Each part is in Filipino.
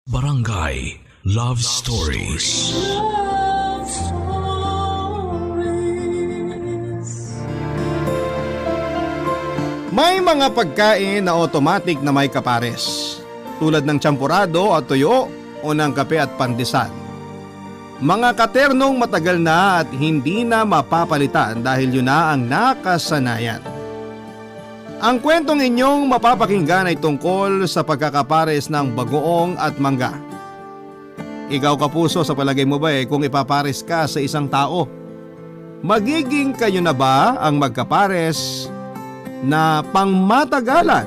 Barangay Love Stories. Love Stories. May mga pagkain na automatic na may kapares, tulad ng champurado at tuyo o ng kape at pandesal. Mga katernong matagal na at hindi na mapapalitan dahil yun na ang nakasanayan. Ang kwentong inyong mapapakinggan ay tungkol sa pagkakapares ng bagoong at mangga. Ikaw kapuso, sa palagay mo ba kung ipapares ka sa isang tao, magiging kayo na ba ang magkapares na pangmatagalan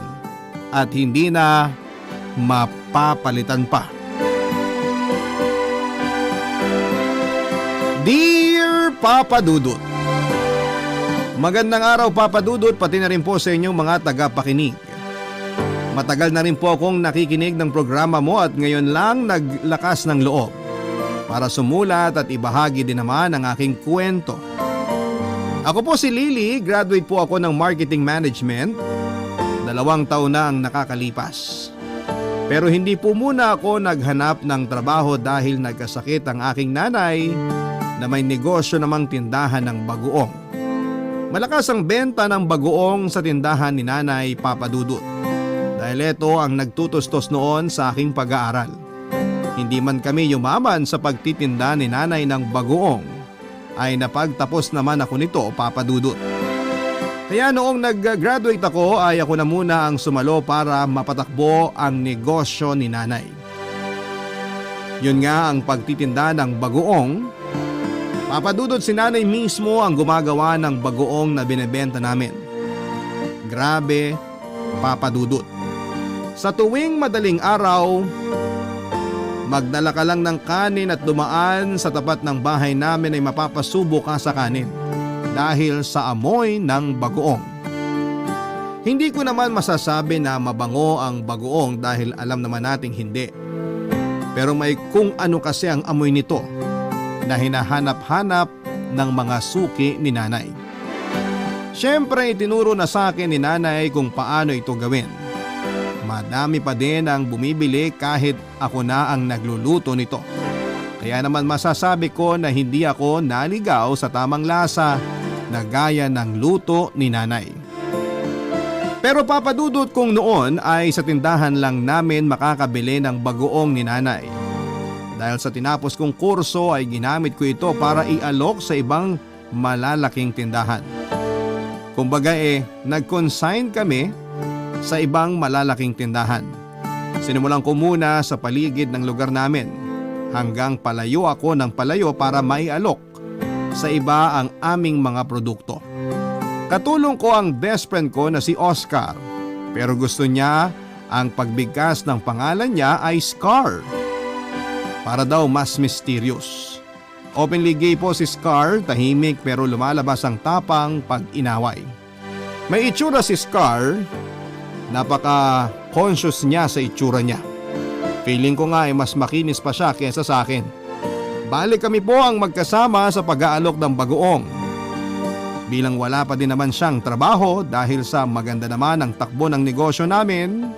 at hindi na mapapalitan pa? Dear Papa Dudut, magandang araw Papa Dudut, pati na rin po sa inyong mga tagapakinig. Matagal na rin po akong nakikinig ng programa mo at ngayon lang naglakas ng loob para sumulat at ibahagi din naman ang aking kwento. Ako po si Lily, graduate po ako ng Marketing Management. 2 taon na ang nakakalipas. Pero hindi po muna ako naghanap ng trabaho dahil nagkasakit ang aking nanay na may negosyo namang tindahan ng bagoong. Malakas ang benta ng bagoong sa tindahan ni Nanay Papa Dudut dahil ito ang nagtutustos noon sa aking pag-aaral. Hindi man kami yumaman sa pagtitinda ni Nanay ng bagoong ay napagtapos naman ako nito, Papa Dudut. Kaya noong nag-graduate ako ay ako na muna ang sumalo para mapatakbo ang negosyo ni Nanay. Yun nga ang pagtitinda ng bagoong. Papa Dudut, si Nanay mismo ang gumagawa ng bagoong na binebenta namin. Grabe, Papa Dudut. Sa tuwing madaling araw, magdala ka lang ng kanin at dumaan sa tapat ng bahay namin ay mapapasubo ka sa kanin dahil sa amoy ng bagoong. Hindi ko naman masasabi na mabango ang bagoong dahil alam naman nating hindi. Pero may kung ano kasi ang amoy nito na hinahanap-hanap ng mga suki ni Nanay. Siyempre itinuro na sa akin ni Nanay kung paano ito gawin. Madami pa din ang bumibili kahit ako na ang nagluluto nito. Kaya naman masasabi ko na hindi ako naligaw sa tamang lasa na gaya ng luto ni Nanay. Pero Papa Dudut, kung noon ay sa tindahan lang namin makakabili ng bagoong ni Nanay. Dahil sa tinapos kong kurso ay ginamit ko ito para ialok sa ibang malalaking tindahan. Kumbaga nag-consign kami sa ibang malalaking tindahan. Sinimulan ko muna sa paligid ng lugar namin hanggang palayo ako ng palayo para maialok sa iba ang aming mga produkto. Katulong ko ang best friend ko na si Oscar, pero gusto niya ang pagbigkas ng pangalan niya ay Scar. Para daw mas mysterious. Openly gay po si Scar, tahimik pero lumalabas ang tapang pag inaway. May itsura si Scar, napaka-conscious niya sa itsura niya. Feeling ko nga mas makinis pa siya kaysa sa akin. Balik kami po ang magkasama sa pag-aalok ng bagoong. Bilang wala pa din naman siyang trabaho dahil sa maganda naman ang takbo ng negosyo namin,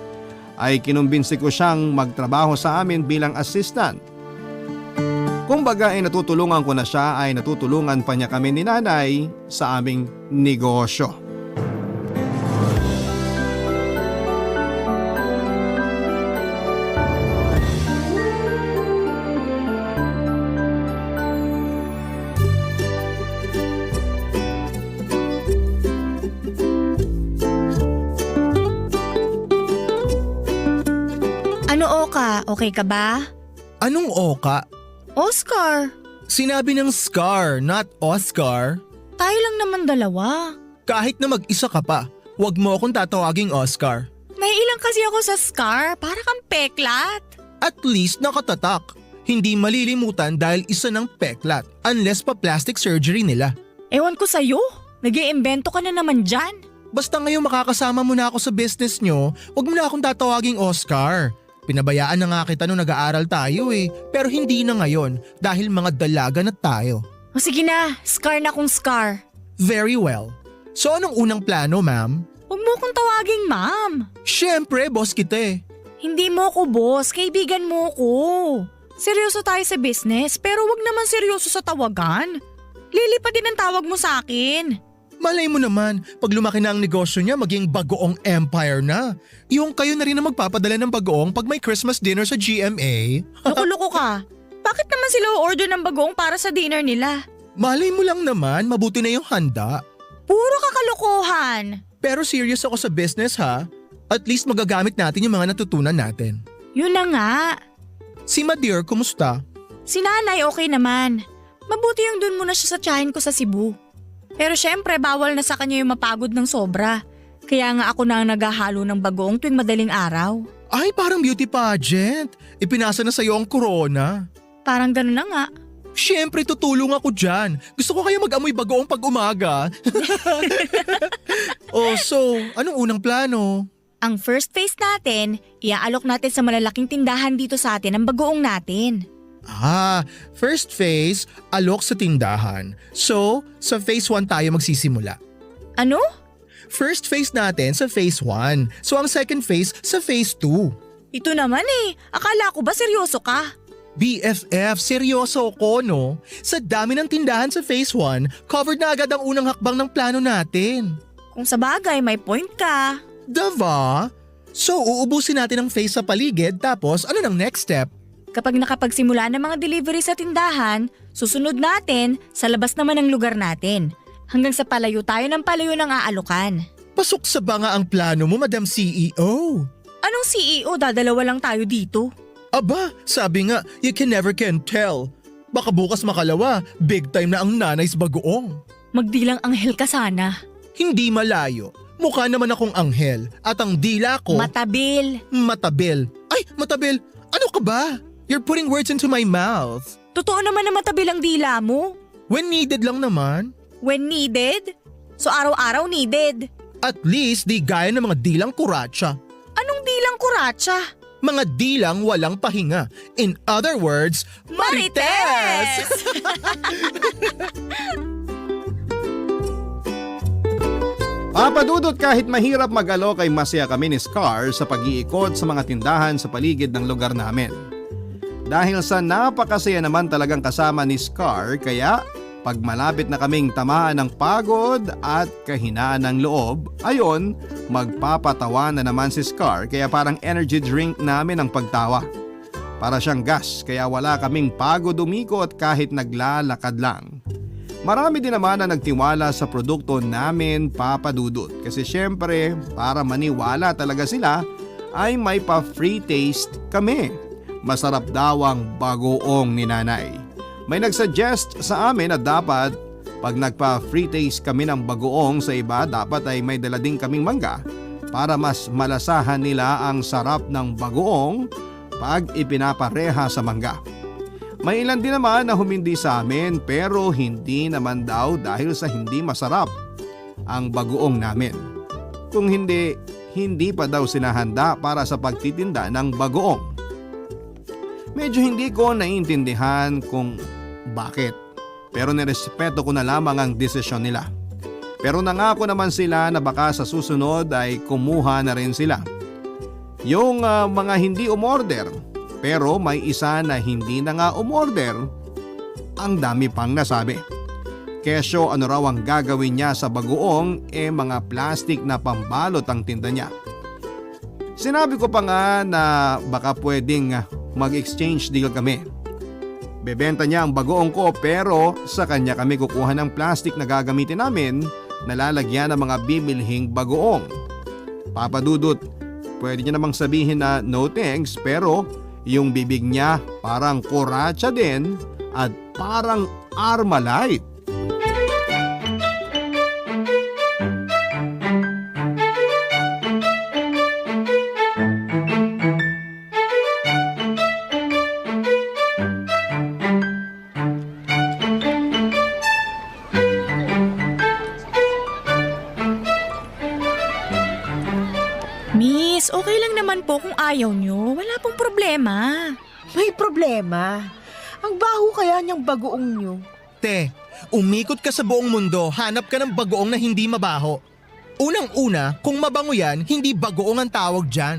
ay kinumbinsi ko siyang magtrabaho sa amin bilang assistant. Kumbaga natutulungan ko na siya ay natutulungan pa niya kami ni Nanay sa aming negosyo. Ano Oka? Okay ka ba? Anong Oka? Oscar! Sinabi ng Scar, not Oscar. Tayo lang naman dalawa. Kahit na mag-isa ka pa, wag mo akong tatawaging Oscar. May ilang kasi ako sa Scar, para kang peklat. At least nakatatak. Hindi malilimutan dahil isa ng peklat unless pa plastic surgery nila. Ewan ko sa'yo, nag-iimbento ka na naman dyan. Basta ngayon makakasama mo na ako sa business nyo, wag mo na akong tatawaging Oscar. Pinabayaan na nga kita nung nag-aaral tayo pero hindi na ngayon dahil mga dalaga na tayo. O sige na, Scar na kung Scar. Very well. So anong unang plano, ma'am? Huwag mo kong tawaging ma'am. Siyempre, boss kita Hindi mo ko boss, kaibigan mo ko. Seryoso tayo sa business pero wag naman seryoso sa tawagan. Lili pa din ang tawag mo sa akin. Malay mo naman, pag lumaki na ang negosyo niya maging bagoong empire na. Yung kayo na rin ang magpapadala ng bagoong pag may Christmas dinner sa GMA. Loko-loko ka. Bakit naman sila order ng bagoong para sa dinner nila? Malay mo lang naman, mabuti na yung handa. Puro kakalokohan. Pero serious ako sa business ha. At least magagamit natin yung mga natutunan natin. Yun na nga. Si Madir, kumusta? Si nanay okay naman. Mabuti yung dun muna siya sa tiyahin ko sa Cebu. Pero syempre bawal na sa kanya yung mapagod ng sobra. Kaya nga ako na ang naghahalo ng bagoong tuwing madaling araw. Ay, parang beauty pageant. Ipinasa na sa'yo ang corona. Parang ganun na nga. Siyempre, tutulong ako dyan. Gusto ko kayo mag-amoy bagoong pag umaga. Oh, so, anong unang plano? Ang first phase natin, iaalok natin sa malalaking tindahan dito sa atin ang bagoong natin. First phase, alok sa tindahan. So, sa phase 1 tayo magsisimula. Ano? First phase natin sa phase 1. So, ang second phase sa phase 2. Ito naman akala ko ba seryoso ka? BFF, seryoso ako no? Sa dami ng tindahan sa phase 1, covered na agad ang unang hakbang ng plano natin. Kung sa bagay may point ka. Diba? So, uubusin natin ang phase sa paligid tapos ano nang next step? Kapag nakapagsimula ng mga delivery sa tindahan, susunod natin sa labas naman ng lugar natin. Hanggang sa palayo tayo ng palayo ng aalukan. Pasok sa banga ang plano mo, Madam CEO. Anong CEO? Dadalawa lang tayo dito. Aba, sabi nga, you can never can tell. Baka bukas makalawa, big time na ang nanay's bagoong. Magdilang anghel ka sana. Hindi malayo. Mukha naman akong anghel at ang dila ko… Matabil. Matabil. Ay, matabil! Ano ka ba? You're putting words into my mouth. Totoo naman na matabil ang dila mo. When needed lang naman. When needed? So araw-araw needed. At least di gaya ng mga dilang kuratsa. Anong dilang kuratsa? Mga dilang walang pahinga. In other words, marites! Papadudot, kahit mahirap mag-alok ay masaya kami ni Scar sa pag-iikot sa mga tindahan sa paligid ng lugar namin. Dahil sa napakasaya naman talagang kasama ni Scar, kaya pag malapit na kaming tamaan ng pagod at kahinaan ng loob, ayon, magpapatawa na naman si Scar, kaya parang energy drink namin ang pagtawa. Para siyang gas, kaya wala kaming pagod umikot kahit naglalakad lang. Marami din naman na nagtiwala sa produkto namin, Papadudot, kasi syempre para maniwala talaga sila ay may pa-free taste kami. Masarap daw ang bagoong ni nanay. May nagsuggest sa amin na dapat pag nagpa-free taste kami ng bagoong sa iba, dapat ay may dala din kaming mangga para mas malasahan nila ang sarap ng bagoong pag ipinapareha sa mangga. May ilan din naman na humindi sa amin pero hindi naman daw dahil sa hindi masarap ang bagoong namin. Kung hindi pa daw sila handa para sa pagtitinda ng bagoong. Medyo hindi ko naiintindihan kung bakit, pero nirespeto ko na lamang ang desisyon nila. Pero nangako naman sila na baka sa susunod ay kumuha na rin sila. Yung mga hindi umorder, pero may isa na hindi na nga umorder, ang dami pang nasabi. Kesyo ano raw ang gagawin niya sa bagoong, mga plastic na pambalot ang tinda niya. Sinabi ko pa nga na baka pwedeng mag-exchange deal kami. Bebenta niya ang bagoong ko pero sa kanya kami kukuha ng plastic na gagamitin namin na lalagyan ng mga bibilhing bagoong. Papadudot, pwede niya namang sabihin na no thanks pero yung bibig niya parang kuratsa din at parang Armalite. Miss, okay lang naman po kung ayaw nyo. Wala pong problema. May problema. Ang baho kaya niyang bagoong niyo. Te, umikot ka sa buong mundo, hanap ka ng bagoong na hindi mabaho. Unang-una, kung mabango yan, hindi bagoong ang tawag dyan.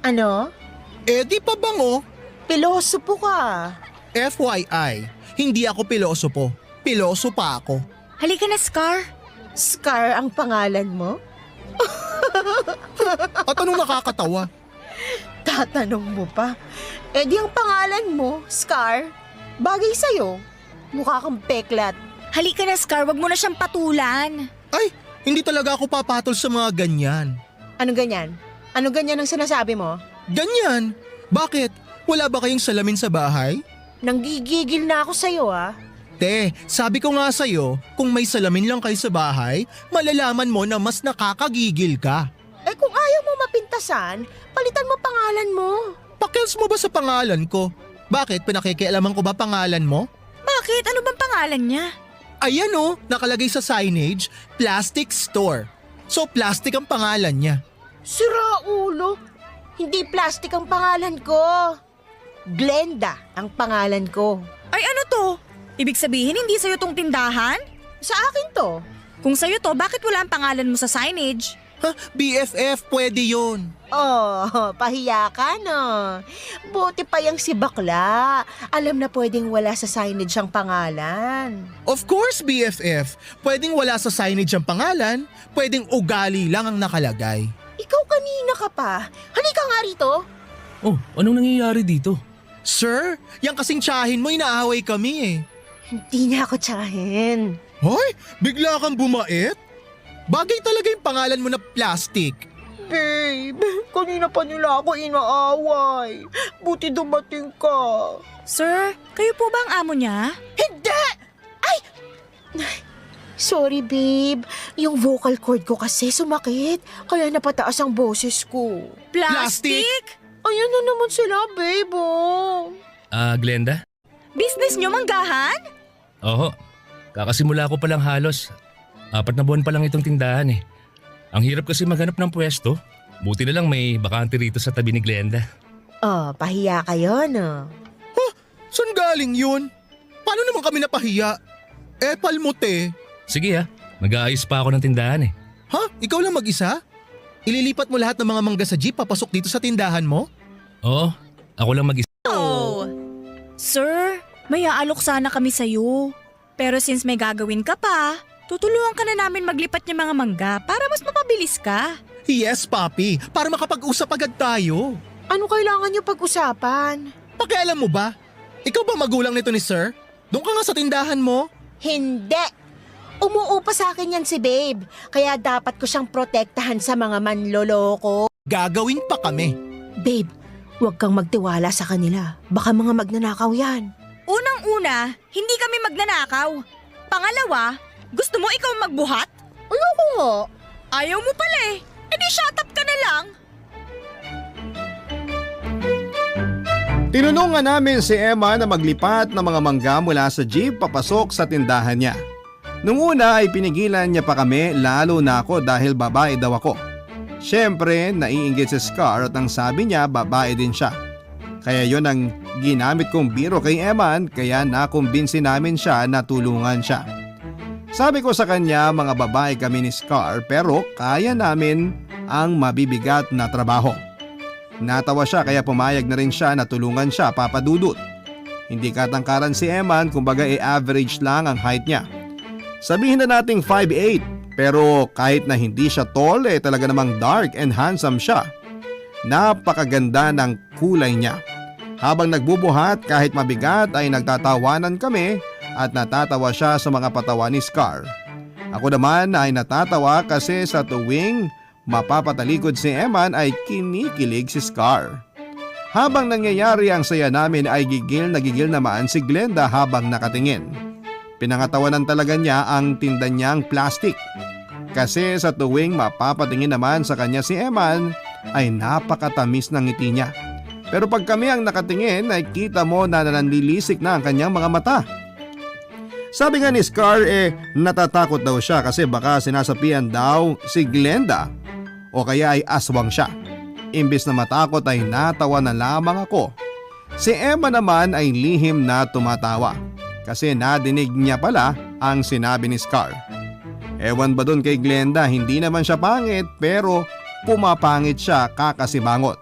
Ano? Di pabango. Pilosopo ka. FYI, hindi ako pilosopo. Piloso pa ako. Halika na, Scar. Scar ang pangalan mo? At anong nakakatawa? Tatanong mo pa. Di ang pangalan mo, Scar. Bagay sa'yo. Mukha kang peklat. Halika na, Scar. Wag mo na siyang patulan. Ay, hindi talaga ako papatol sa mga ganyan. Ano ganyan? Ano ganyan ang sinasabi mo? Ganyan? Bakit? Wala ba kayong salamin sa bahay? Nanggigigil na ako sa'yo Te, sabi ko nga sa'yo, kung may salamin lang kayo sa bahay, malalaman mo na mas nakakagigil ka. Kung ayaw mo mapintasan, palitan mo pangalan mo. Pakils mo ba sa pangalan ko? Bakit? Pinakikialaman ko ba pangalan mo? Bakit? Ano bang pangalan niya? Ayan nakalagay sa signage, Plastic Store. So plastic ang pangalan niya. Sira ulo. Hindi plastic ang pangalan ko. Glenda ang pangalan ko. Ay, ano to? Ibig sabihin, hindi sa'yo tong tindahan? Sa akin to. Kung sa'yo to, bakit wala ang pangalan mo sa signage? Ha? BFF, pwede yun. Oh, pahiya ka no. Buti pa yung si bakla. Alam na pwedeng wala sa signage ang pangalan. Of course, BFF. Pwedeng wala sa signage ang pangalan, pwedeng ugali lang ang nakalagay. Ikaw kanina ka pa. Halika nga rito. Oh, anong nangyayari dito? Sir, yang kasing tsahin mo, inaaway kami Hindi na ako tsahin. Hoy, bigla kang bumait? Bagay talaga yung pangalan mo na plastic. Babe, kanina pa nila ako inaaway. Buti dumating ka. Sir, kayo po ba ang amo niya? Hindi! Ay! Sorry, babe. Yung vocal cord ko kasi sumakit. Kaya napataas ang boses ko. Plastic? Ayan na naman sila, babe. Glenda? Business niyo manggahan? Oo. Kakasimula ko pa lang halos. 4 na buwan pa lang itong tindahan Ang hirap kasi maghanap ng pwesto. Buti na lang may bakante rito sa tabi ni Glenda. Pahiya kayo, no? Saan galing yun? Paano naman kami napahiya? Palmote. Sige mag-aayos pa ako ng tindahan Ha? Ikaw lang mag-isa? Ililipat mo lahat ng mga mangga sa jeep papasok dito sa tindahan mo? Oo, ako lang mag-isa. Oh. Sir, may aalok sana kami sa'yo. Pero since may gagawin ka pa, tutulungan ka na namin maglipat ng mga mangga para mas mapabilis ka. Yes, papi. Para makapag-usap agad tayo. Ano kailangan niyo pag-usapan? Pakialam mo ba? Ikaw ba magulang nito ni sir? Doon ka nga sa tindahan mo. Hindi. Umuupa sa akin yan si babe. Kaya dapat ko siyang protektahan sa mga manloloko. Gagawin pa kami. Babe, huwag kang magtiwala sa kanila. Baka mga magnanakaw yan. Unang-una, hindi kami magnanakaw. Pangalawa, gusto mo ikaw magbuhat? Ayoko nga. Ayaw mo pala di shut up ka na lang. Tinulungan namin si Emma na maglipat ng mga mangga mula sa jeep papasok sa tindahan niya. Nung una ay pinigilan niya pa kami lalo na ako dahil babae daw ako. Siyempre, naiinggit si Scar at ang sabi niya babae din siya. Kaya yon ang ginamit kong biro kay Eman kaya nakumbinsi namin siya na tulungan siya. Sabi ko sa kanya mga babae kami ni Scar pero kaya namin ang mabibigat na trabaho. Natawa siya kaya pumayag na rin siya na tulungan siya papadudot. Hindi katangkaran si Eman kumbaga average lang ang height niya. Sabihin na nating 5'8" pero kahit na hindi siya tall talaga namang dark and handsome siya. Napakaganda ng kulay niya. Habang nagbubuhat kahit mabigat ay nagtatawanan kami at natatawa siya sa mga patawa ni Scar. Ako naman ay natatawa kasi sa tuwing mapapatalikod si Eman ay kinikilig si Scar. Habang nangyayari ang saya namin ay gigil naman si Glenda habang nakatingin. Pinangatawanan talaga niya ang tinda niyang plastic. Kasi sa tuwing mapapatingin naman sa kanya si Eman ay napakatamis ng ngiti niya. Pero pag kami ang nakatingin ay kita mo na nanlilisik na ang kanyang mga mata. Sabi nga ni Scar natatakot daw siya kasi baka sinasapian daw si Glenda o kaya ay aswang siya. Imbis na matakot ay natawa na lamang ako. Si Emma naman ay lihim na tumatawa kasi nadinig niya pala ang sinabi ni Scar. Ewan ba dun kay Glenda, hindi naman siya pangit pero pumapangit siya kakasimangot.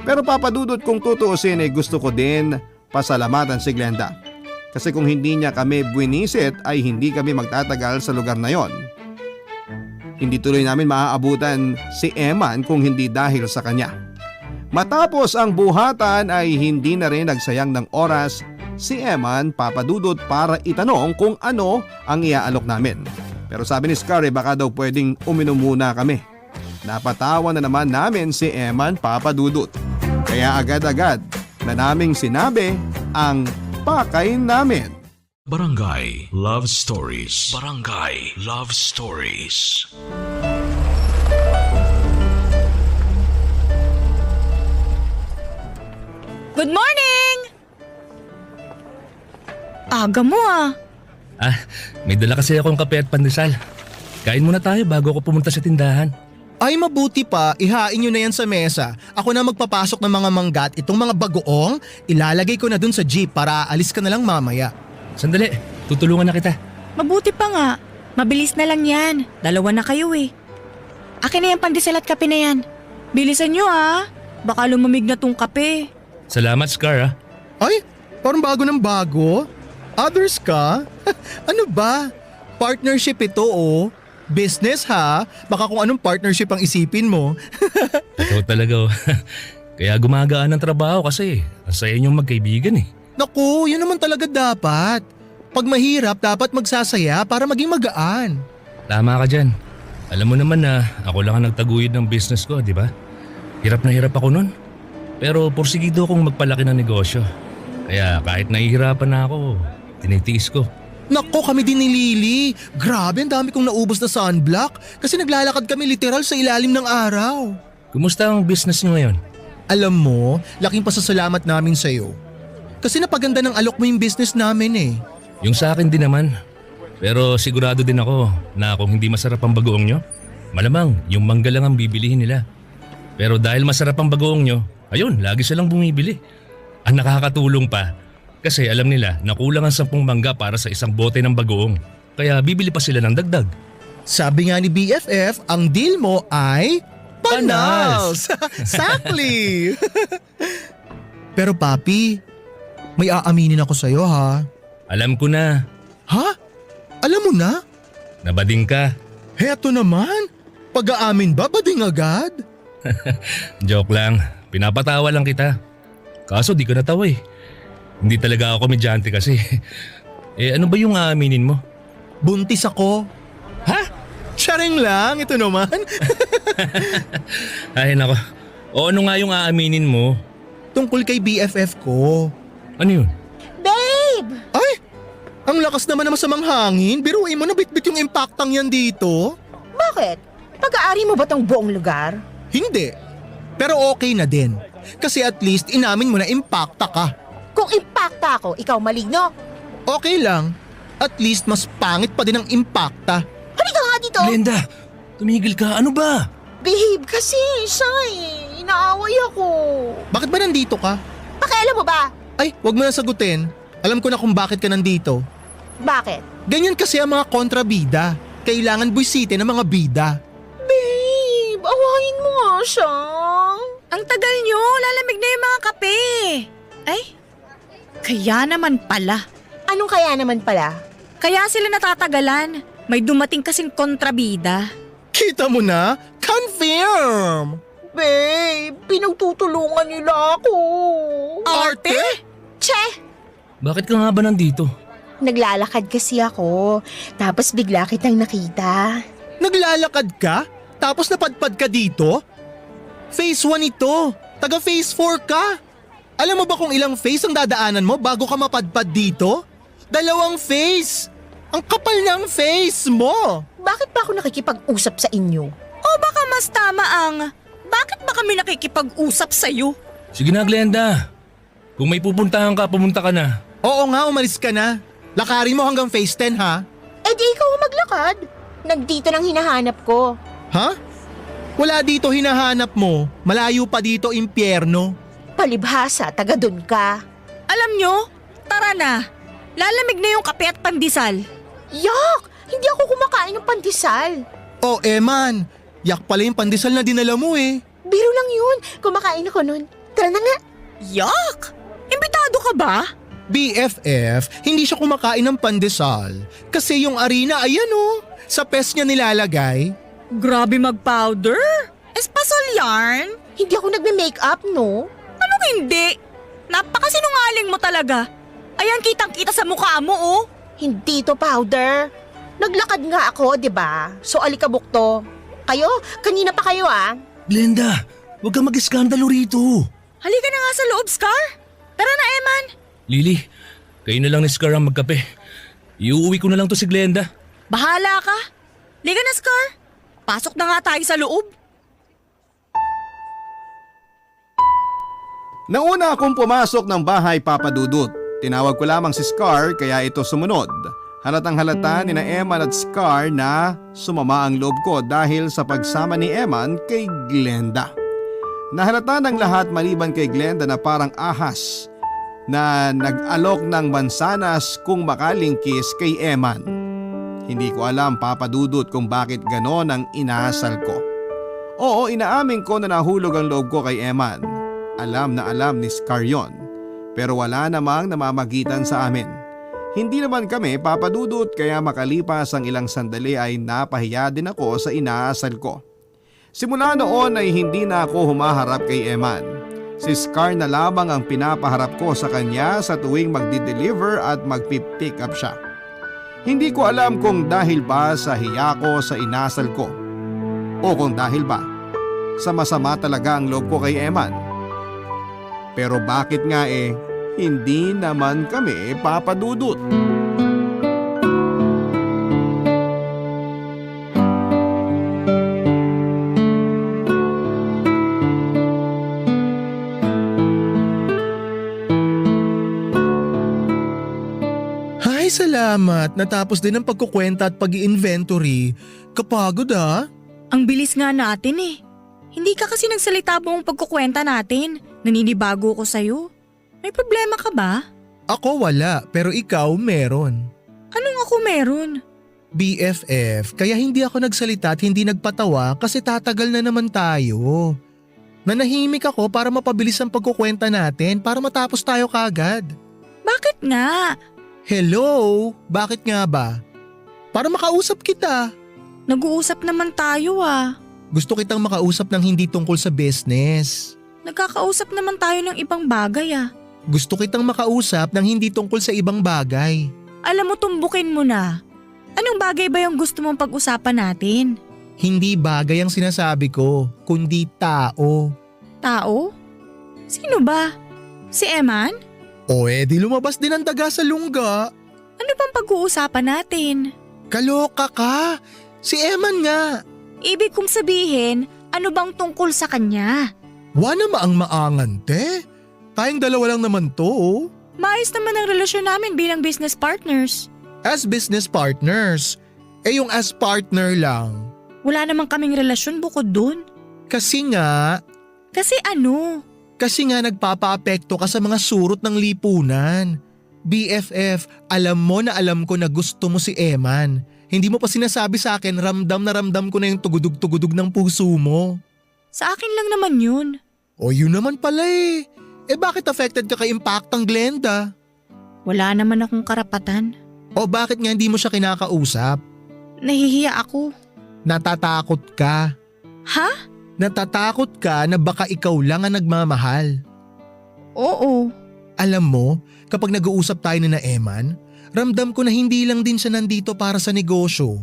Pero papadudot kung tutuusin ay gusto ko din pasalamatan si Glenda. Kasi kung hindi niya kami buwinisit ay hindi kami magtatagal sa lugar na yon. Hindi tuloy namin maaabutan si Eman kung hindi dahil sa kanya. Matapos ang buhatan ay hindi na rin nagsayang ng oras si Eman, papadudot, para itanong kung ano ang iaalok namin. Pero sabi ni Scar baka daw pwedeng uminom muna kami. Napatawa na naman namin si Eman, papadudot. Kaya agad-agad na naming sinabi ang pakay namin. Barangay Love Stories. Barangay Love Stories. Good morning! Aga mo ah. May dala kasi akong kape at pandesal. Kain muna tayo bago ako pumunta sa tindahan. Ay mabuti pa, ihain nyo na yan sa mesa. Ako na magpapasok ng mga manggat, itong mga bagoong, ilalagay ko na dun sa jeep para aalis ka na lang mamaya. Sandali, tutulungan na kita. Mabuti pa nga. Mabilis na lang yan. Dalawa na kayo eh. Akin na yung pandesal at kape na yan. Bilisan nyo ah. Baka lumamig na tong kape. Salamat, Scar. Ay, parang bago ng bago. Others ka? Ano ba? Partnership ito oh. Business ha? Baka kung anong partnership ang isipin mo. Totoo talaga. Kaya gumagaan ang trabaho kasi ang saya niyong magkaibigan eh. Naku, yun naman talaga dapat. Pag mahirap, dapat magsasaya para maging magaan. Tama ka dyan. Alam mo naman na ako lang ang nagtaguyod ng business ko, di ba? Hirap na hirap ako nun. Pero porsigido akong magpalaki ng negosyo. Kaya kahit nahihirapan na ako, tinitiis ko. Naku, kami din ni Lily. Grabe, ang dami kong naubos na sunblock kasi naglalakad kami literal sa ilalim ng araw. Kumusta ang business niyo ngayon? Alam mo, laking pasasalamat namin sa'yo. Kasi napaganda ng alok mo yung business namin eh. Yung sa akin din naman. Pero sigurado din ako na kung hindi masarap ang bagoong nyo, malamang yung mangga lang ang bibilihin nila. Pero dahil masarap ang bagoong nyo, ayun, lagi silang bumibili. Ang nakakatulong pa, kasi alam nila na kulang ang 10 mangga para sa isang bote ng bagoong. Kaya bibili pa sila ng dagdag. Sabi nga ni BFF, ang deal mo ay panals! Exactly! Pero papi, may aaminin ako sa'yo ha. Alam ko na, Ha? Alam mo na? nabading ka. Heto naman, pag-aamin ba bading agad? Joke lang, pinapatawa lang kita. Kaso di ka natawa eh. Hindi talaga ako komedyante kasi. Ano ba yung aaminin mo? Buntis ako. Ha? Charing lang, ito naman. Ay nako. O ano nga yung aaminin mo? Tungkol kay BFF ko. Ano yun? Babe! Ay! Ang lakas naman ng masamang hangin. Biruin mo na bitbit yung impactang yan dito. Bakit? Pag-aari mo ba tong buong lugar? Hindi. Pero okay na din. Kasi at least inamin mo na impacta ka. Kung impacta ako, ikaw maligno. Okay lang. At least mas pangit pa din ang impacta. Halika nga dito! Glenda, tumigil ka. Ano ba? Behave kasi, siya inaaway ako. Bakit ba nandito ka? Pakialam mo ba? Ay, wag mo na sagutin. Alam ko na kung bakit ka nandito. Bakit? Ganyan kasi ang mga kontrabida. Kailangan buisitin ng mga bida. Babe, awayin mo nga siya. Ang tagal nyo, lalamig na yung mga kape. Ay, kaya naman pala. Anong kaya naman pala? Kaya sila natatagalan. May dumating kasing kontrabida. Kita mo na? Confirm! Babe, pinagtutulungan nila ako. Arte? Che! Bakit ka nga ba nandito? Naglalakad kasi ako, tapos bigla kitang nakita. Naglalakad ka? Tapos napadpad ka dito? Phase 1 ito. Taga phase 4 ka. Alam mo ba kung ilang phase ang dadaanan mo bago ka mapadpad dito? 2 phase. Ang kapal ng face mo. Bakit ba ako nakikipag-usap sa inyo? O baka mas tama ang, bakit ba kami nakikipag-usap sa'yo? Sige na Glenda. Kung may pupuntahan ka, pumunta ka na. Oo nga, umalis ka na. Lakarin mo hanggang phase 10 ha? Eh di ikaw ang maglakad. Nagdito nang hinahanap ko. Ha? Wala dito hinahanap mo. Malayo pa dito, impyerno. Palibhasa, taga dun ka. Alam nyo, tara na. Lalamig na yung kape at pandesal. Yak! Hindi ako kumakain ng pandesal. Oh, Eman. Yak pala yung pandesal na dinala mo eh. Biro lang yun. Kumakain ako nun. Tara na nga. Yuck! Imbitado ka ba? BFF, hindi siya kumakain ng pandesal. Kasi yung arena, ayan oh, sa pes niya nilalagay. Grabe mag-powder. Espasol yarn? Hindi ako nagme-makeup, no? Anong hindi? Napakasinungaling mo talaga. Ayan, kitang-kita sa mukha mo, oh. Hindi to powder. Naglakad nga ako, di ba? So alikabok to. Kayo? Kanina pa kayo Glenda, huwag kang mag-iskandalo rito. Halika na nga sa loob, Scar. Tara na, Eman. Lily, kayo na lang ni Scar ang magkape. Iuwi ko na lang to si Glenda. Bahala ka. Halika na, Scar. Pasok na nga tayo sa loob. Nauna akong pumasok ng bahay, Papa Dudut. Tinawag ko lamang si Scar kaya ito sumunod. Halatang halata ni na Eman at Scar na sumama ang loob ko dahil sa pagsama ni Eman kay Glenda. Nahalata ng lahat maliban kay Glenda na parang ahas na nag-alok ng mansanas kung makalingkis kay Eman. Hindi ko alam, Papa Dudut, kung bakit ganon ang inasal ko. Oo, inaamin ko na nahulog ang loob ko kay Eman. Alam na alam ni Scar yon, pero wala namang namamagitan sa amin. Hindi naman kami papadudot kaya makalipas ang ilang sandali ay napahiya din ako sa inaasal ko. Simula noon ay hindi na ako humaharap kay Eman. Si Scar na lamang ang pinapaharap ko sa kanya sa tuwing magdi-deliver at magpipick up siya. Hindi ko alam kung dahil ba sa hiya ko sa inasal ko o kung dahil ba sa masama talaga ang loob ko kay Eman. Pero bakit nga hindi naman kami papadudot? Ay, salamat. Natapos din ang pagkukwenta at pag-i-inventory. Kapagod ah. Ang bilis nga natin eh. Hindi ka kasi nagsalita buong pagkukwenta natin. Naninibago ko sa'yo. May problema ka ba? Ako wala, pero ikaw meron. Anong ako meron? BFF, kaya hindi ako nagsalita at hindi nagpatawa kasi tatagal na naman tayo. Nanahimik ako para mapabilis ang pagkukwenta natin para matapos tayo kagad. Bakit nga? Hello? Bakit nga ba? Para makausap kita. Nag-uusap naman tayo ah. Gusto kitang makausap ng hindi tungkol sa business. Nagkakausap naman tayo ng ibang bagay ah. Gusto kitang makausap ng hindi tungkol sa ibang bagay. Alam mo, tumbukin mo na. Anong bagay ba yung gusto mong pag-usapan natin? Hindi bagay ang sinasabi ko, kundi tao. Tao? Sino ba? Si Eman? O di lumabas din ang daga sa lungga. Ano bang pag-uusapan natin? Kaloka ka! Si Eman nga! Ibig kong sabihin, ano bang tungkol sa kanya? Wala maang maangan, te. Tayong dalawa lang naman to, oh. Maayos naman ang relasyon namin bilang business partners. As business partners. Yung as partner lang. Wala namang kaming relasyon bukod dun. Kasi nga nagpapaapekto ka sa mga surot ng lipunan. BFF, alam mo na alam ko na gusto mo si Eman. Hindi mo pa sinasabi sa akin, ramdam na ramdam ko na yung tugudug-tugudug ng puso mo. Sa akin lang naman yun. O yun naman pala eh. Bakit affected ka kay Impactang Glenda? Wala naman akong karapatan. O bakit nga hindi mo siya kinakausap? Nahihiya ako. Natatakot ka. Ha? Natatakot ka na baka ikaw lang ang nagmamahal. Oo. Alam mo, kapag nag-uusap tayo ni na Eman, ramdam ko na hindi lang din siya nandito para sa negosyo.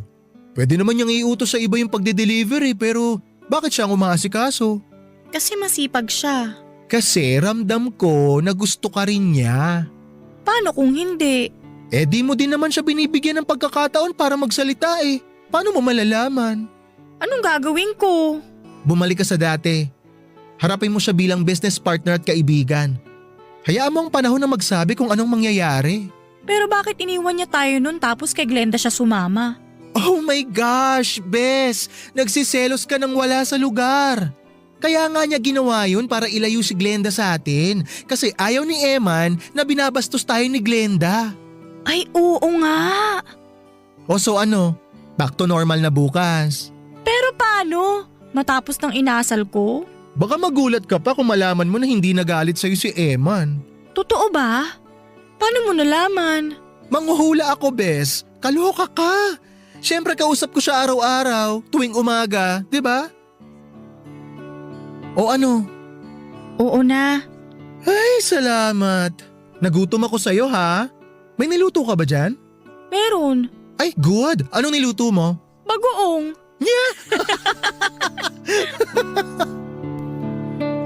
Pwede naman niyang iutos sa iba yung pagde-delivery pero bakit siya ang umaasikaso? Kasi masipag siya. Kasi ramdam ko na gusto ka rin niya. Paano kung hindi? Di mo din naman siya binibigyan ng pagkakataon para magsalita eh. Paano mo malalaman? Anong gagawin ko? Bumalik ka sa dati. Harapin mo siya bilang business partner at kaibigan. Hayaan mo ang panahon na magsabi kung anong mangyayari. Pero bakit iniwan niya tayo nun tapos kay Glenda siya sumama? Oh my gosh, Bes! Nagsiselos ka nang wala sa lugar. Kaya nga niya ginawa yun para ilayo si Glenda sa atin. Kasi ayaw ni Eman na binabastos tayo ni Glenda. Ay oo nga. O so ano? Back to normal na bukas. Pero paano? Matapos ng inasal ko? Baka magulat ka pa kung malaman mo na hindi nagalit sa'yo si Eman. Totoo ba? Paano mo nalaman? Manghuhula ako, bes. Kaloka ka. Siyempre kausap ko siya araw-araw, tuwing umaga, di ba? O ano? Oo na. Ay, salamat. Nagutom ako sa'yo ha. May niluto ka ba dyan? Meron. Ay, good. Anong niluto mo? Bagoong.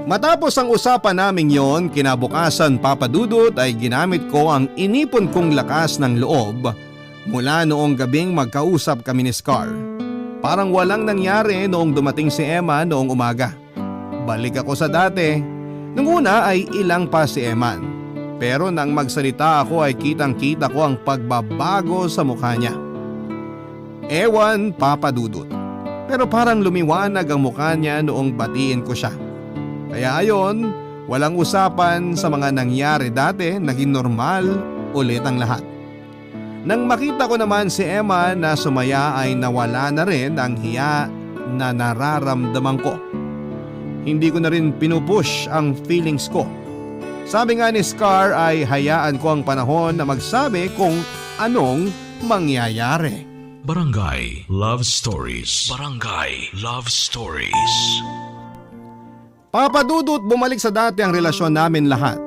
Matapos ang usapan naming yon, kinabukasan Papa Dudut ay ginamit ko ang inipon kong lakas ng loob mula noong gabing magkausap kami ni Scar. Parang walang nangyari noong dumating si Emma noong umaga. Balik ako sa dati. Nung una ay ilang pa si Eman. Pero nang magsalita ako ay kitang-kita ko ang pagbabago sa mukha niya. Ewan, Papa Dudut. Pero parang lumiwanag ang mukha niya noong batiin ko siya. Kaya ayon, walang usapan sa mga nangyari dati, naging normal ulit ang lahat. Nang makita ko naman si Emma na sumaya ay nawala na rin ang hiya na nararamdaman ko. Hindi ko na rin pinupush ang feelings ko. Sabi nga ni Scar ay hayaan ko ang panahon na magsabi kung anong mangyayari. Barangay Love Stories. Barangay Love Stories. Papa Dudut, bumalik sa dati ang relasyon namin lahat.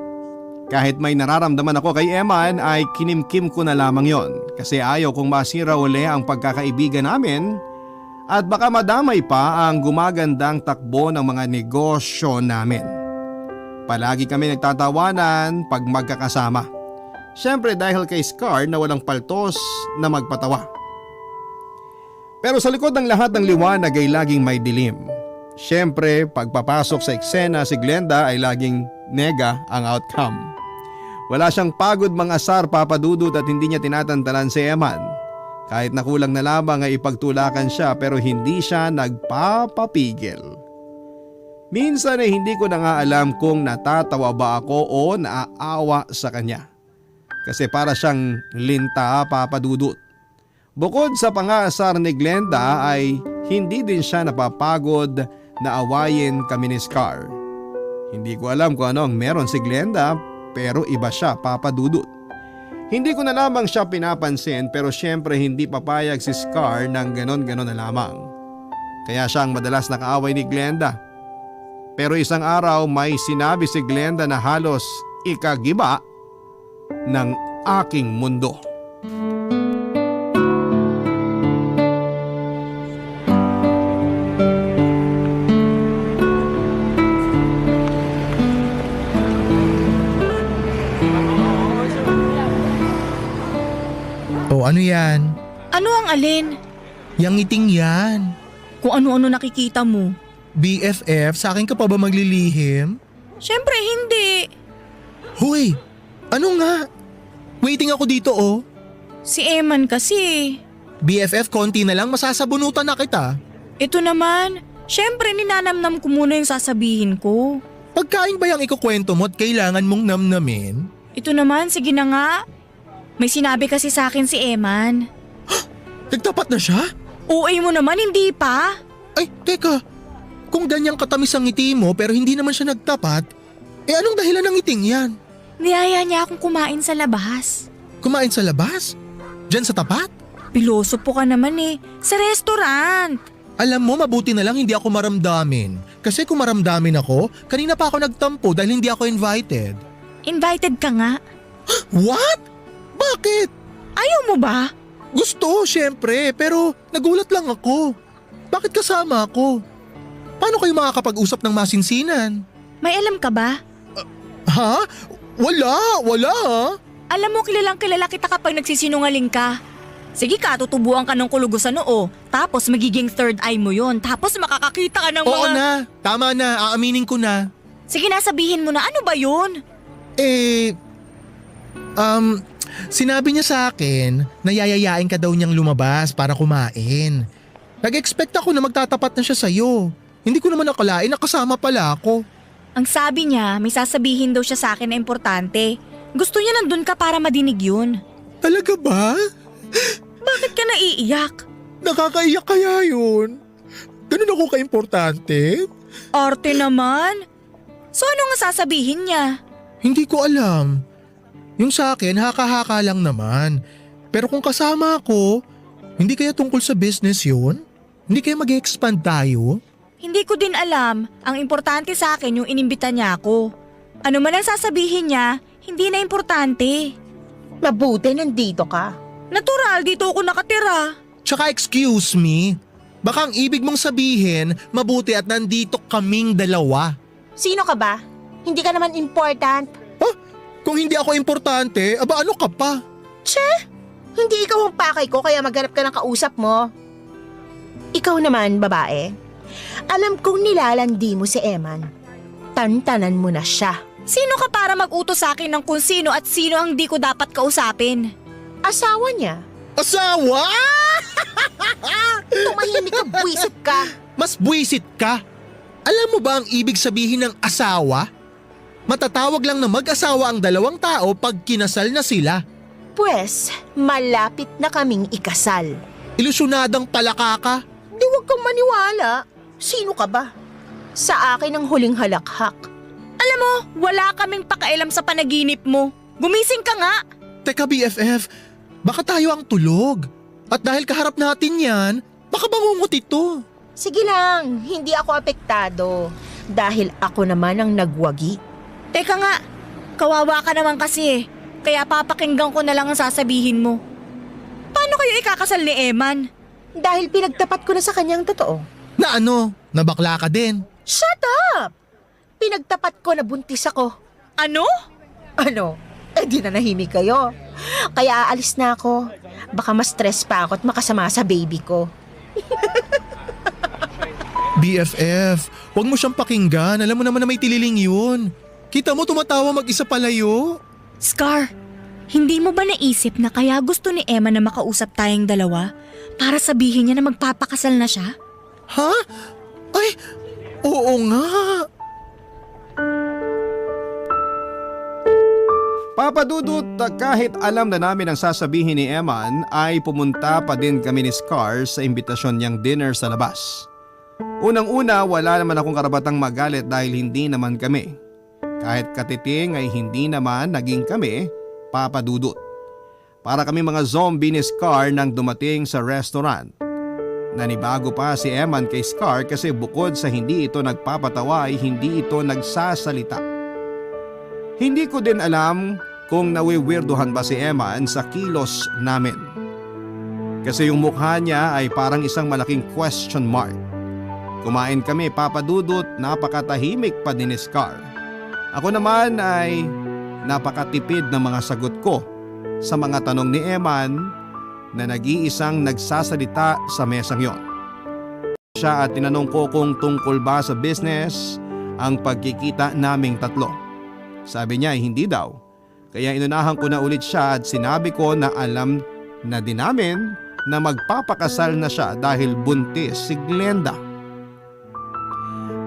Kahit may nararamdaman ako kay Eman ay kinimkim ko na lamang yon kasi ayaw kong masira uli ang pagkakaibigan namin at baka madamay pa ang gumagandang takbo ng mga negosyo namin. Palagi kami nagtatawanan pag magkakasama. Siyempre dahil kay Scar na walang paltos na magpatawa. Pero sa likod ng lahat ng liwanag ay laging may dilim. Siyempre, pagpapasok sa eksena si Glenda ay laging nega ang outcome. Wala siyang pagod mangasar, Papa Dudut, at hindi niya tinatantanan si Eman. Kahit nakulang na lamang ay ipagtulakan siya pero hindi siya nagpapapigil. Minsan ay hindi ko na nga alam kung natatawa ba ako o naaawa sa kanya. Kasi para siyang linta, Papa Dudut. Bukod sa pangasar ni Glenda ay hindi din siya napapagod na awayin kami ni Scar. Hindi ko alam kung ano ang meron si Glenda pero iba siya, Papa Dudut. Hindi ko na lamang siya pinapansin pero syempre hindi papayag si Scar ng ganon-ganon na lamang. Kaya siya ang madalas nakaaway ni Glenda. Pero isang araw may sinabi si Glenda na halos ikagiba ng aking mundo. O ano yan? Ano ang alin? Yang ngiting yan. Kung ano-ano nakikita mo. BFF, sa akin ka pa ba maglilihim? Siyempre hindi. Hoy, ano nga? Waiting ako dito oh. Si Eman kasi. BFF, konti na lang masasabunutan na kita. Ito naman, siyempre ninanamnam ko muna yung sasabihin ko. Pagkain ba yung ikukwento mo at kailangan mong namnamin? Ito naman, sige na nga. May sinabi kasi sa akin si Eman. Nagtapat na siya? OA mo naman, hindi pa? Ay, teka. Kung ganyang katamis ang ngiti mo pero hindi naman siya nagtapat, anong dahilan ng ngiting yan? Niyaya niya akong kumain sa labas. Kumain sa labas? Diyan sa tapat? Piloso po ka naman eh. Sa restaurant. Alam mo, mabuti na lang hindi ako maramdamin. Kasi kung maramdamin ako, kanina pa ako nagtampo dahil hindi ako invited. Invited ka nga. What? Bakit? Ayaw mo ba? Gusto, syempre, pero nagulat lang ako. Bakit kasama ako? Paano kayo makakapag-usap ng masinsinan? May alam ka ba? Ha? Wala ha? Alam mo, kilalang kilala kita kapag nagsisinungaling ka. Sige ka, tutubuan ka ng kulugo sa noo. Tapos magiging third eye mo yon. Tapos makakakita ka ng mga… Oo na, tama na, aaminin ko na. Sige na, sabihin mo na, ano ba yun? Sinabi niya sa akin na yayayain ka daw niyang lumabas para kumain. Nag-expect ako na magtatapat na siya sa'yo. Hindi ko naman nakalain na kasama pala ako. Ang sabi niya, may sasabihin daw siya sa akin na importante. Gusto niya nandun ka para madinig yun. Talaga ba? Bakit ka naiiyak? Nakakaiyak kaya yun? Ganun ako ka-importante? Arte naman. So ano nga sasabihin niya? Hindi ko alam. Yung sa akin, haka-haka lang naman. Pero kung kasama ako, hindi kaya tungkol sa business yun? Hindi kaya mag-expand tayo? Hindi ko din alam. Ang importante sa akin yung inimbita niya ako. Ano man ang sasabihin niya, hindi na importante. Mabuti nandito ka. Natural, dito ako nakatira. Tsaka excuse me, baka ang ibig mong sabihin, mabuti at nandito kaming dalawa. Sino ka ba? Hindi ka naman important. Kung hindi ako importante, aba ano ka pa? Hindi ikaw ang pakay ko kaya maghanap ka ng kausap mo. Ikaw naman, babae. Alam kong nilalandi mo si Eman. Tantanan mo na siya. Sino ka para mag-utos sa akin ng kung sino at sino ang di ko dapat kausapin? Asawa niya. Asawa? Tumahimik ka, buwisit ka. Mas buwisit ka. Alam mo ba ang ibig sabihin ng asawa? Matatawag lang na mag-asawa ang dalawang tao pag kinasal na sila. Pwes, malapit na kaming ikasal. Ilusyonadang palaka ka. Di wag kang maniwala. Sino ka ba? Sa akin ang huling halakhak. Alam mo, wala kaming pakialam sa panaginip mo. Gumising ka nga. Teka BFF, baka tayo ang tulog. At dahil kaharap natin yan, baka bangungot ito. Sige lang, hindi ako apektado. Dahil ako naman ang nagwagi. Teka nga, kawawa ka naman kasi eh. Kaya papakinggan ko na lang ang sasabihin mo. Paano kayo ikakasal ni Eman? Dahil pinagtapat ko na sa kanyang totoo. Na ano, nabakla ka din. Shut up! Pinagtapat ko na buntis ako. Ano? Ano? Eh di na nahimik kayo. Kaya aalis na ako. Baka ma-stress pa ako at makasama sa baby ko. BFF, huwag mo siyang pakinggan. Alam mo naman na may tililing yun. Kita mo tumatawa mag-isa palayo. Scar, hindi mo ba naisip na kaya gusto ni Emma na makausap tayong dalawa para sabihin niya na magpapakasal na siya? Ha? Ay, oo nga. Papa Dudut, kahit alam na namin ang sasabihin ni Eman ay pumunta pa din kami ni Scar sa imbitasyon niyang dinner sa labas. Unang-una, wala naman akong karabatang magalit dahil hindi naman kami. Kahit katiting ay hindi naman naging kami, Papa Dudut. Para kami mga zombie ni Scar nang dumating sa restaurant. Nanibago pa si Eman kay Scar kasi bukod sa hindi ito nagpapatawa ay hindi ito nagsasalita. Hindi ko din alam kung nawiwirduhan ba si Eman sa kilos namin. Kasi yung mukha niya ay parang isang malaking question mark. Kumain kami, Papa Dudut, napakatahimik pa din ni Scar. Ako naman ay napakatipid ng mga sagot ko sa mga tanong ni Eman na nag-iisang nagsasalita sa mesang yon. Siya at tinanong ko kung tungkol ba sa business ang pagkikita naming tatlo. Sabi niya ay hindi daw. Kaya inunahan ko na ulit siya at sinabi ko na alam na din namin na magpapakasal na siya dahil buntis si Glenda.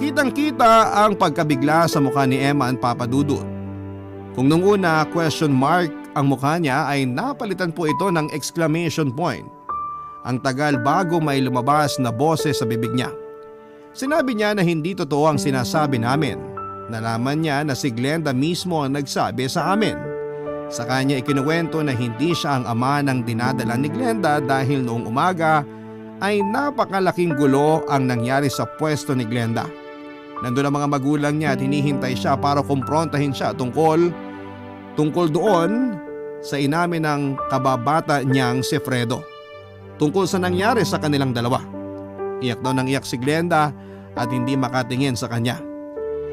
Kitang-kita ang pagkabigla sa mukha ni Eman, Papa Dudut. Kung nung una question mark ang mukha niya ay napalitan po ito ng exclamation point. Ang tagal bago may lumabas na boses sa bibig niya. Sinabi niya na hindi totoo ang sinasabi namin. Nalaman niya na si Glenda mismo ang nagsabi sa amin. Sa kanya ikinuwento na hindi siya ang ama ng dinadala ni Glenda dahil noong umaga ay napakalaking gulo ang nangyari sa pwesto ni Glenda. Nandun ang mga magulang niya at hinihintay siya para kumprontahin siya tungkol doon sa inamin ng kababata niyang si Fredo. Tungkol sa nangyari sa kanilang dalawa. Iyak daw nang iyak si Glenda at hindi makatingin sa kanya.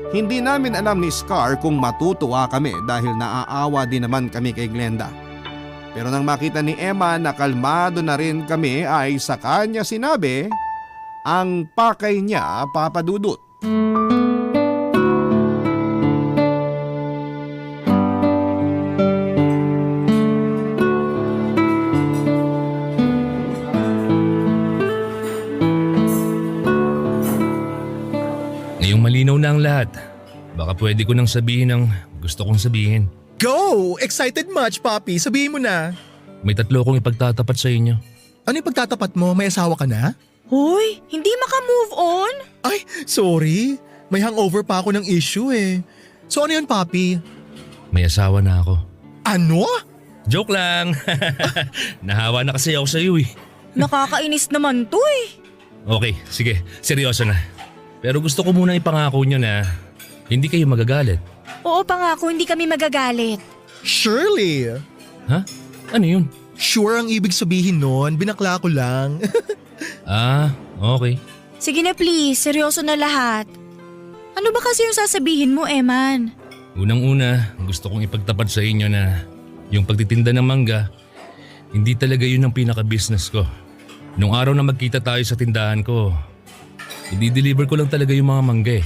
Hindi namin alam ni Scar kung matutuwa kami dahil naaawa din naman kami kay Glenda. Pero nang makita ni Emma na kalmado na rin kami ay sa kanya sinabi ang pakay niya, Papa Dudut. Ngayong malinaw na ang lahat. Baka pwede ko nang sabihin ang gusto kong sabihin. Go! Excited much, Papi. Sabihin mo na. May tatlo kong ipagtatapat sa inyo. Ano yung pagtatapat mo? May asawa ka na? Hoy, hindi maka-move on? Ay, sorry. May hangover pa ako ng issue eh. So ano yun, papi? May asawa na ako. Ano? Joke lang. Nahawa na kasi ako sa iyo eh. Nakakainis naman to eh. Okay, sige. Seryoso na. Pero gusto ko muna ipangako nyo na hindi kayo magagalit. Oo, pangako hindi kami magagalit. Shirley! Ha? Ano yun? Sure ang ibig sabihin nun, binakla ko lang. Ah, okay. Sige na please, seryoso na lahat. Ano ba kasi yung sasabihin mo, Eman? Unang-una, gusto kong ipagtapat sa inyo na yung pagtitinda ng mangga, hindi talaga yun ang pinaka-business ko. Nung araw na magkita tayo sa tindahan ko, i-deliver ko lang talaga yung mga mangga eh.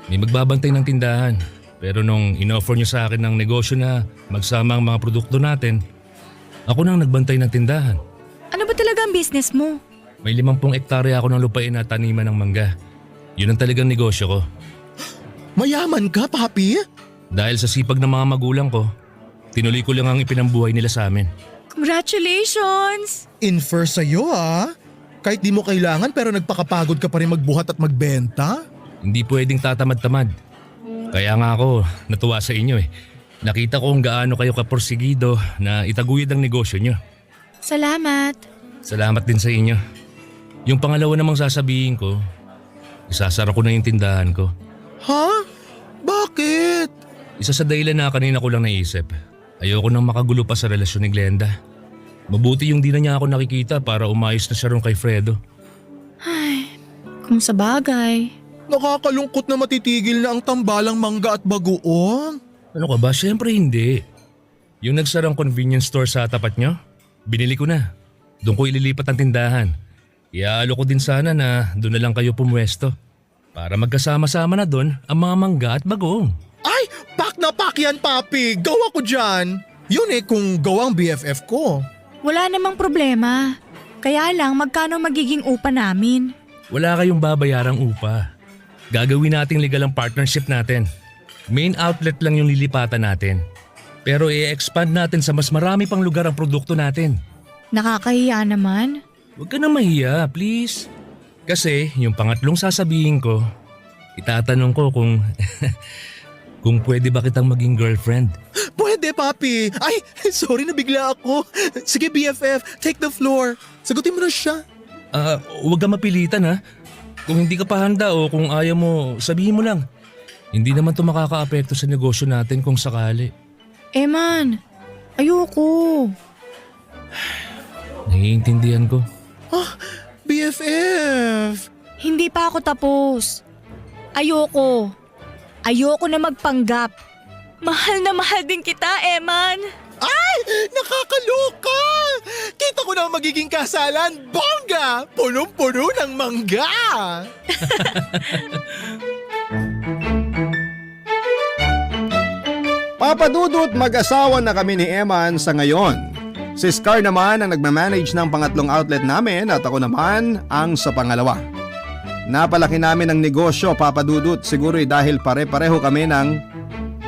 May magbabantay ng tindahan. Pero nung in-offer nyo sa akin ng negosyo na magsama ang mga produkto natin, ako nang nagbantay ng tindahan. Ano ba talaga ang business mo? May 50 hektarya ako ng lupain na taniman ng mangga. Yun ang talagang negosyo ko. Mayaman ka, papi? Dahil sa sipag ng mga magulang ko, tinuloy ko lang ang ipinambuhay nila sa amin. Congratulations! Infer sa'yo ah. Kahit di mo kailangan pero nagpakapagod ka pa rin magbuhat at magbenta. Hindi pwedeng tatamad-tamad. Kaya nga ako natuwa sa inyo eh. Nakita ko kung gaano kayo kaporsigido na itaguyod ang negosyo nyo. Salamat. Salamat din sa inyo. Yung pangalawa namang sasabihin ko, isasara ko na yung tindahan ko. Ha? Bakit? Isa sa dahilan na kanina ko lang naisip, ayoko nang makagulo pa sa relasyon ni Glenda. Mabuti yung di na niya ako nakikita para umayos na siya ron kay Fredo. Ay, kung sa bagay. Nakakalungkot na matitigil na ang tambalang mangga at bagoong. Ano ka ba? Siyempre hindi. Yung nagsarang convenience store sa tapat nyo, binili ko na. Doon ko ililipat ang tindahan. Iaalo ko din sana na doon na lang kayo pumwesto. Para magkasama-sama na doon ang mga mangga at bagoong. Ay, pak na pak yan, papi. Gawa ko dyan. Yun eh kung gawang BFF ko. Wala namang problema. Kaya lang magkano magiging upa namin? Wala kayong babayarang upa. Gagawin nating legal ang partnership natin. Main outlet lang yung lilipatan natin. Pero i-expand natin sa mas marami pang lugar ang produkto natin. Nakakahiya naman. Huwag ka na mahiya, please. Kasi yung pangatlong sasabihin ko, itatanong ko kung kung pwede ba kitang maging girlfriend. Pwede, papi. Ay, sorry nabigla ako. Sige, BFF, take the floor. Sagutin mo na siya. Huwag ka mapilitan ha. Kung hindi ka pa handa o kung ayaw mo, sabihin mo lang. Hindi naman to makakaapekto sa negosyo natin kung sakali. Eman, ayoko. Naiintindihan ko. BFF. Hindi pa ako tapos. Ayoko. Ayoko na magpanggap. Mahal na mahal din kita, Eman. Ay, nakakaloka. Kita ko na ang magiging kasalan. Bongga! Punong-puno ng mangga. Papadudot mag-asawa na kami ni Eman sa ngayon. Si Scar naman ang nagmamanage ng pangatlong outlet namin at ako naman ang sa pangalawa. Napalaki namin ang negosyo, Papadudot, siguro dahil pare-pareho kami ng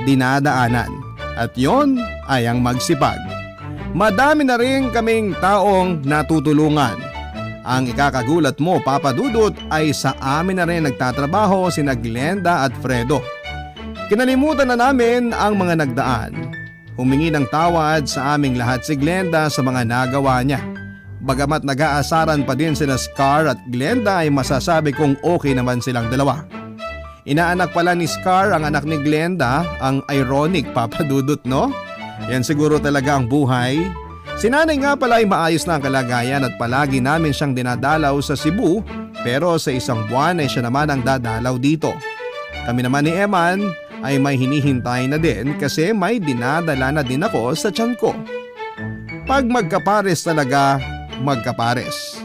dinadaanan. At yon ay ang magsipag. Madami na rin kaming taong natutulungan. Ang ikakagulat mo, Papadudot, ay sa amin na rin nagtatrabaho sina Glenda at Fredo. Kinalimutan na namin ang mga nagdaan. Humingi ng tawad sa aming lahat si Glenda sa mga nagawa niya. Bagamat nag-aasaran pa din sina Scar at Glenda ay masasabi kong okay naman silang dalawa. Inaanak pala ni Scar ang anak ni Glenda, ang ironic, Papadudot, no? Yan siguro talaga ang buhay. Si nanay nga pala ay maayos na ang kalagayan at palagi namin siyang dinadalaw sa Cebu, pero sa isang buwan ay siya naman ang dadalaw dito. Kami naman ni Eman ay may hinihintay na din kasi may dinadala na din ako sa tiyan ko. Pag magkapares talaga, magkapares.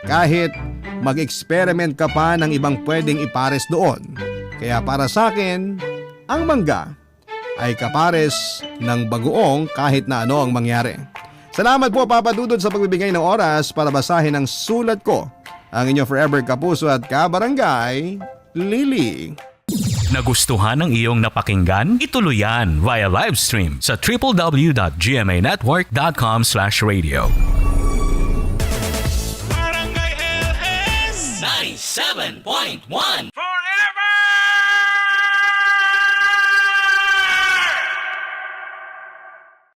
Kahit mag-experiment ka pa ng ibang pwedeng ipares doon. Kaya para sa akin, ang mangga ay kapares ng bagoong kahit na ano ang mangyari. Salamat po, Papadudod, sa pagbibigay ng oras para basahin ang sulat ko. Ang inyo forever kapuso at kabarangay, Lily. Nagustuhan ng iyong napakinggan? Ituloy yan via live stream sa www.gmanetwork.com/radio. Barangay LS 97.1 Forever